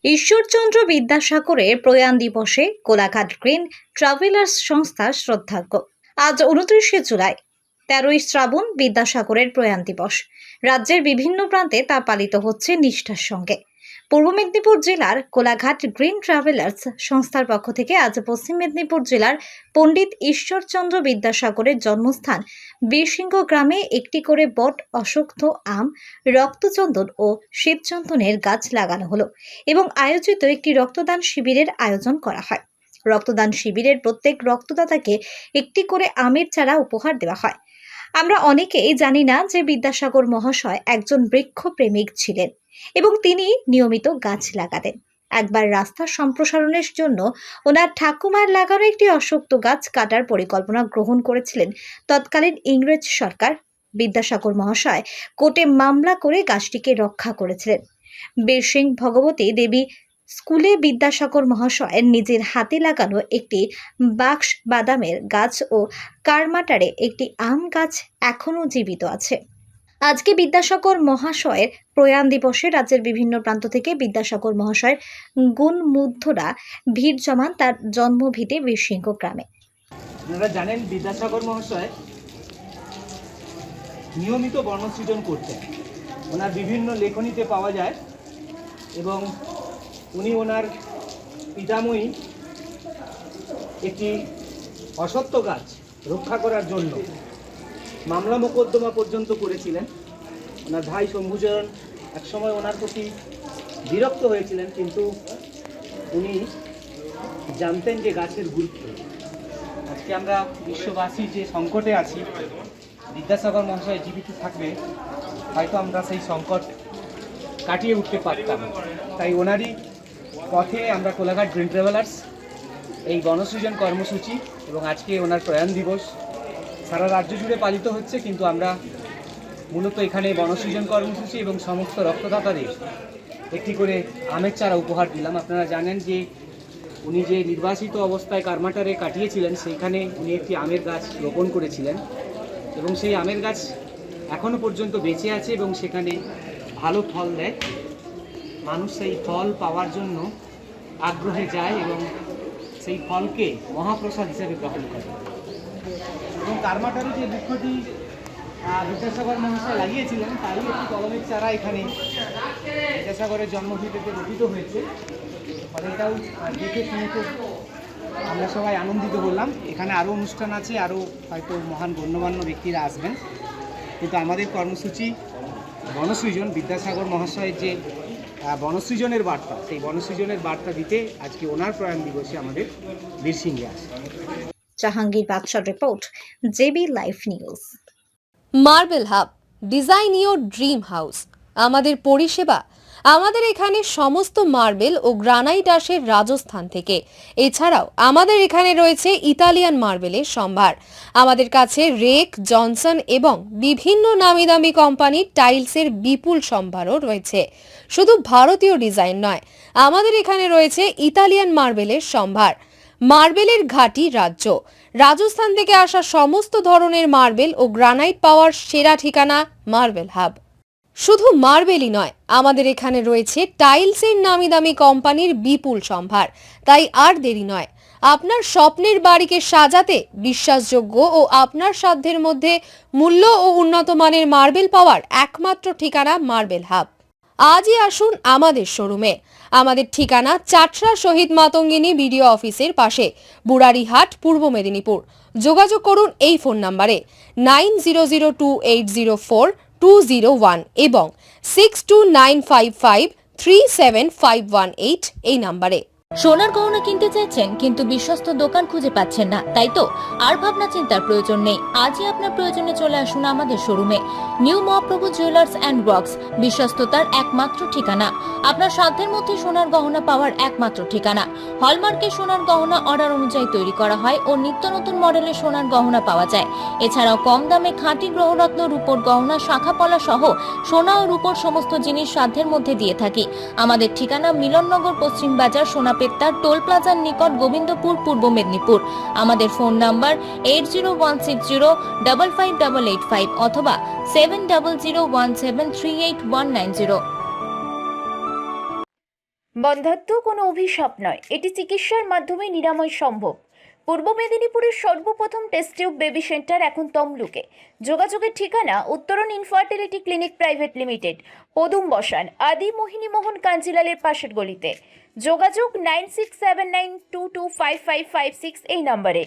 ঈশ্বরচন্দ্র বিদ্যাসাগরের প্রয়াণ দিবসে Kolaghat green travellers সংস্থার শ্রদ্ধার্ঘ্য। আজ 29শে জুলাই 13ই শ্রাবণ বিদ্যাসাগরের প্রয়াণ দিবস। রাজ্যের বিভিন্ন প্রান্তে তা পালিত হচ্ছে নিষ্ঠার সঙ্গে। পূর্ব মেদিনীপুর জেলার কোলাঘাট গ্রিন ট্রাভেলার্স সংস্থার পক্ষ থেকে আজ পশ্চিম মেদিনীপুর জেলার পণ্ডিত ঈশ্বরচন্দ্র বিদ্যাসাগরের জন্মস্থান বীরসিংহ গ্রামে একটি করে বট, অশ্বত্থ, আম, রক্তচন্দন ও শ্বেতচন্দনের গাছ লাগানো হলো এবং আয়োজিত একটি রক্তদান শিবিরের আয়োজন করা হয়। রক্তদান শিবিরের প্রত্যেক রক্তদাতাকে একটি করে আমের চারা উপহার দেওয়া হয়। আমরা অনেকেই জানি না যে বিদ্যাসাগর মহাশয় একজন বৃক্ষপ্রেমিক ছিলেন এবং তিনি নিয়মিত গাছ লাগাতেন। একবার রাস্তা সম্প্রসারণের জন্য ওনার ঠাকুমার লাগানো একটি অশ্বত্থ গাছ কাটার পরিকল্পনা গ্রহণ করেছিলেন তৎকালীন ইংরেজ সরকার। বিদ্যাসাগর মহাশয় কোর্টে মামলা করে গাছটিকে রক্ষা করেছিলেন। বীরসিং ভগবতী দেবী স্কুলে বিদ্যাসাগর মহাশয়ের নিজের হাতে লাগানো একটি বাক্স বাদামের গাছ ও কারমাটারে একটি আম গাছ এখনও জীবিত আছে। আজকে বিদ্যাসাগর মহাশয়ের প্রয়াণ দিবসে রাজ্যের বিভিন্ন প্রান্ত থেকে বিদ্যাসাগর মহাশয়ের গুণমুগ্ধরা ভিড় জমান তার জন্মভিটে বীরসিংহ গ্রামে। আপনারা জানেন বিদ্যাসাগর মহাশয় নিয়মিত বর্ণসৃজন করতেন। ওনার বিভিন্ন লেখনীতে পাওয়া যায় এবং উনি ওনার পিতাময়ী একটি অশ্বত্থ গাছ রক্ষা করার জন্য মামলা মোকদ্দমা পর্যন্ত করেছিলেন। ওনার ভাই শম্ভুচরণ একসময় ওনার প্রতি বিরক্ত হয়েছিলেন, কিন্তু উনি জানতেন যে গাছের গুরুত্ব। আজকে আমরা বিশ্ববাসী যে সংকটে আছি, বিদ্যাসাগর মহাশয় জীবিত থাকবে হয়তো আমরা সেই সংকট কাটিয়ে উঠতে পারতাম। তাই ওনারই পথে আমরা কোলাঘাট গ্রিন ট্রাভেলার্স এই বনসৃজন কর্মসূচি এবং আজকে ওনার প্রয়াণ দিবস সারা রাজ্য জুড়ে পালিত হচ্ছে, কিন্তু আমরা মূলত এখানে বনসৃজন কর্মসূচি এবং সমস্ত রক্তদাতাদের একটি করে আমের চারা উপহার দিলাম। আপনারা জানেন যে উনি যে নির্বাসিত অবস্থায় কারমাটারে কাটিয়েছিলেন, সেইখানে উনি একটি আমের গাছ রোপণ করেছিলেন এবং সেই আমের গাছ এখনও পর্যন্ত বেঁচে আছে এবং সেখানে ভালো ফল দেয়। মানুষ সেই ফল পাওয়ার জন্য আগ্রহে যায় এবং সেই ফলকে মহাপ্রসাদ হিসেবে গ্রহণ করে। এবং কারমাটারে যে বৃক্ষটি বিদ্যাসাগর মহাশয় লাগিয়েছিলেন তারই একটি কলমের চারা এখানে বিদ্যাসাগরের জন্মভিটেতে রোপিত হয়েছে। ফলে এটাও দেখে শুনে খুব আমরা সবাই আনন্দিত হলাম। এখানে আরও অনুষ্ঠান আছে, আরও হয়তো মহান গণ্যমান্য ব্যক্তিরা আসবেন, কিন্তু আমাদের কর্মসূচি বনসৃজন, বিদ্যাসাগর মহাশয়ের যে বনসৃজনের বার্তা, সেই বনসৃজনের বার্তা দিতে আজকে ওনার প্রয়াণ দিবসে আমাদের বীরসিংহে আসে। জাহাঙ্গীর বাদশার report, JB live news. Marble hub, design your dream house. আমাদের পরিষেবা, আমাদের এখানে সমস্ত মার্বেল ও গ্রানাইট আসে রাজস্থান থেকে। এছাড়াও আমাদের এখানে রয়েছে ইতালিয়ান মার্বেলের সম্ভার। আমাদের কাছে রেক, জনসন এবং বিভিন্ন নামি দামি কোম্পানির টাইলসের বিপুল সম্ভারও রয়েছে। শুধু ভারতীয় ডিজাইন নয়, আমাদের এখানে রয়েছে ইতালিয়ান মার্বেলের সম্ভার। মার্বেলের ঘাঁটি রাজ্য, রাজস্থান থেকে আসা সমস্ত ধরনের মার্বেল ও গ্রানাইট পাওয়ার সেরা ঠিকানা মার্বেল হাব। শুধু মার্বেলই নয়, আমাদের এখানে রয়েছে টাইলসের নামি দামি কোম্পানির বিপুল সম্ভার। তাই আর দেরি নয়, আপনার স্বপ্নের বাড়িকে সাজাতে বিশ্বাসযোগ্য ও আপনার সাধ্যের মধ্যে মূল্য ও উন্নত মানের মার্বেল পাওয়ার একমাত্র ঠিকানা মার্বেল হাব। আজই আসুন আমাদের শোরুমে। আমাদের ঠিকানা চাটরা শহীদ মাতঙ্গিনী বিডিও অফিসের পাশে, বুড়ারিহাট, পূর্ব মেদিনীপুর। যোগাযোগ করুন এই ফোন নাম্বারে 9002804201 এবং 6295537518 এই নাম্বারে। সোনার গহনা কিনতে চাইছেন কিন্তু বিশ্বস্ত দোকান খুঁজে পাচ্ছেন না, তাই তো আর ভাবনা চিন্তার প্রয়োজন নেই। আজই আপনার প্রয়োজনে চলে আসুন আমাদের শোরুমে। New Mahaprabhu jewellers and works, বিশ্বস্ততার একমাত্র ঠিকানা। আপনার সাধ্যের মধ্যে সোনার গহনা পাওয়ার একমাত্র ঠিকানা। হলমার্কের সোনার গহনা অর্ডার অনুযায়ী তৈরি করা হয় ও নিত্য নতুন মডেলের সোনার গহনা পাওয়া যায়। এছাড়াও কম দামে খাঁটি গ্রহরত্ন, রূপোর গহনা, শাখাপলা সহ সোনা ও রূপোর সমস্ত জিনিস সাধ্যের মধ্যে দিয়ে থাকি। আমাদের ঠিকানা মিলননগর, পশ্চিম বাজার, সোনা পেত্তার টোল প্লাজার নিকট, গোবিন্দপুর, পূর্ব মেদিনীপুর। আমাদের ফোন নাম্বার 8016055885 অথবা 7001738190। বন্ধ্যাত্ব কোনো অভিশাপ নয়, এটি চিকিৎসার মাধ্যমে নিরাময় সম্ভব। পূর্ব মেদিনীপুরের সর্বপ্রথম টেস্ট টিউব বেবি সেন্টার এখন তমলুকে। যোগাযোগের ঠিকানা উত্তরণ ইনফার্টিলিটি ক্লিনিক প্রাইভেট লিমিটেড, পদুম বসান, আদি মোহিনী মোহন কাঞ্জিলালের পাশের গলিতে। যোগাযোগ 9679225556 এই নম্বরে।